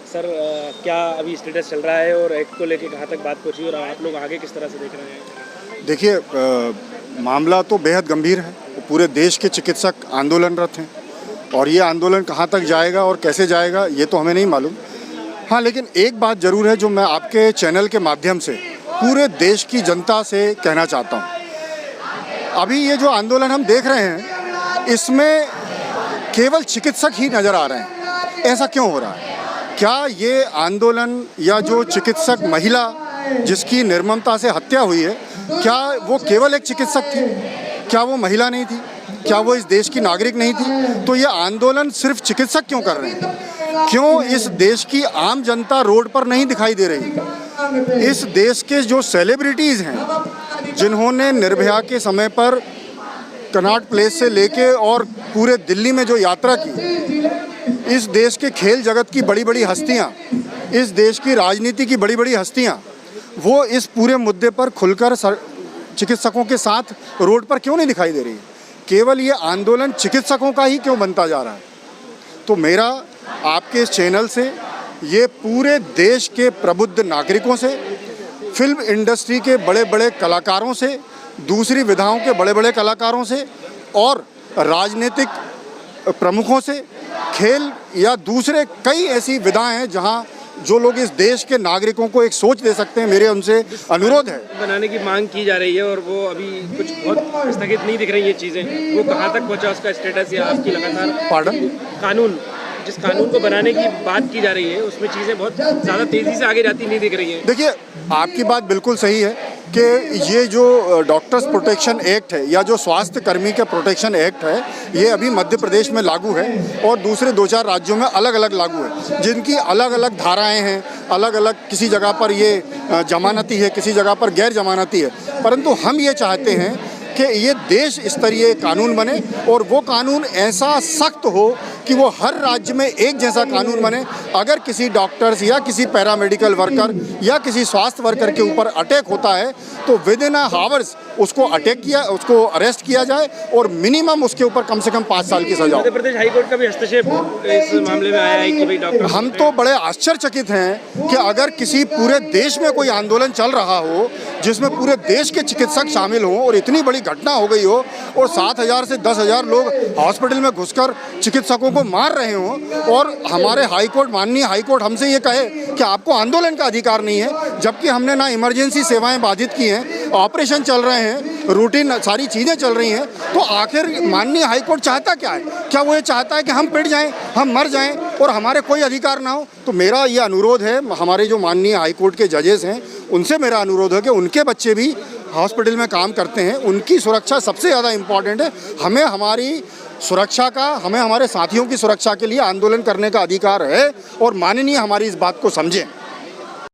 Sir क्या अभी status चल रहा है और एक्ट को लेके कहाँ तक बात पहुंची और आप लोग आगे किस तरह से देख रहे हैं? देखिए, मामला तो बेहद गंभीर है। पूरे देश के चिकित्सक आंदोलनरत हैं और ये आंदोलन कहाँ तक जाएगा और कैसे जाएगा ये तो हमें नहीं मालूम। हाँ, लेकिन एक बात ज़रूर है जो मैं आपके चैनल के माध्यम से पूरे देश की जनता से कहना चाहता हूँ। अभी ये जो आंदोलन हम देख रहे हैं इसमें केवल चिकित्सक ही नज़र आ रहे हैं। ऐसा क्यों हो रहा है? क्या ये आंदोलन या जो चिकित्सक महिला जिसकी निर्ममता से हत्या हुई है, क्या वो केवल एक चिकित्सक थी? क्या वो महिला नहीं थी? क्या वो इस देश की नागरिक नहीं थी? तो ये आंदोलन सिर्फ चिकित्सक क्यों कर रहे हैं? क्यों इस देश की आम जनता रोड पर नहीं दिखाई दे रही? इस देश के जो सेलिब्रिटीज़ हैं जिन्होंने निर्भया के समय पर कनॉट प्लेस से लेके और पूरे दिल्ली में जो यात्रा की, इस देश के खेल जगत की बड़ी बड़ी हस्तियां, इस देश की राजनीति की बड़ी बड़ी हस्तियां, वो इस पूरे मुद्दे पर खुलकर चिकित्सकों के साथ रोड पर क्यों नहीं दिखाई दे रही? केवल ये आंदोलन चिकित्सकों का ही क्यों बनता जा रहा है? तो मेरा आपके इस चैनल से ये पूरे देश के प्रबुद्ध नागरिकों से, फिल्म इंडस्ट्री के बड़े बड़े कलाकारों से, दूसरी विधाओं के बड़े बड़े कलाकारों से और राजनीतिक प्रमुखों से, खेल या दूसरे कई ऐसी विधाएं हैं जहां जो लोग इस देश के नागरिकों को एक सोच दे सकते हैं, मेरे उनसे अनुरोध है। बनाने की मांग की जा रही है और वो अभी कुछ बहुत स्थगित नहीं दिख रही ये चीज़ें, वो कहाँ तक पहुँचा उसका स्टेटस या आपकी लगातार कानून, जिस कानून को बनाने की बात की जा रही है उसमें चीज़ें बहुत ज़्यादा तेज़ी से आगे जाती नहीं दिख रही हैं। देखिए, आपकी बात बिल्कुल सही है कि ये जो डॉक्टर्स प्रोटेक्शन एक्ट है या जो स्वास्थ्य कर्मी के प्रोटेक्शन एक्ट है, ये अभी मध्य प्रदेश में लागू है और दूसरे 2-4 राज्यों में अलग अलग लागू है, जिनकी अलग अलग धाराएं हैं, अलग अलग, किसी जगह पर ये जमानती है, किसी जगह पर गैर जमानती है। परंतु हम ये चाहते हैं कि ये देश स्तरीय कानून बने और वो कानून ऐसा सख्त हो कि वो हर राज्य में एक जैसा कानून बने। अगर किसी डॉक्टर्स या किसी पैरामेडिकल वर्कर या किसी स्वास्थ्य वर्कर के ऊपर अटैक होता है तो विद इन आवर्स उसको उसको अरेस्ट किया जाए और मिनिमम उसके ऊपर कम से कम 5 साल की सजा हो। मध्य प्रदेश हाईकोर्ट का भी हस्तक्षेप इस मामले में आया है कि भाई डॉक्टर, हम तो बड़े आश्चर्यचकित हैं कि अगर किसी पूरे देश में कोई आंदोलन चल रहा हो जिसमें पूरे देश के चिकित्सक शामिल हों और इतनी बड़ी घटना हो गई हो और 7,000 से 10,000 लोग हॉस्पिटल में घुसकर चिकित्सकों को मार रहे हों और हमारे हाईकोर्ट, माननीय हाईकोर्ट हमसे ये कहे कि आपको आंदोलन का अधिकार नहीं है, जबकि हमने ना इमरजेंसी सेवाएं बाधित की हैं, ऑपरेशन चल रहे हैं, रूटीन सारी चीज़ें चल रही हैं। तो आखिर माननीय हाईकोर्ट चाहता क्या है? क्या वो ये चाहता है कि हम पिट जाएं, हम मर जाएं और हमारे कोई अधिकार ना हो? तो मेरा ये अनुरोध है, हमारे जो माननीय हाईकोर्ट के जजेस हैं उनसे मेरा अनुरोध है कि उनके बच्चे भी हॉस्पिटल में काम करते हैं, उनकी सुरक्षा सबसे ज़्यादा इम्पॉर्टेंट है। हमें हमारी सुरक्षा का, हमें हमारे साथियों की सुरक्षा के लिए आंदोलन करने का अधिकार है और माननीय हमारी इस बात को समझें।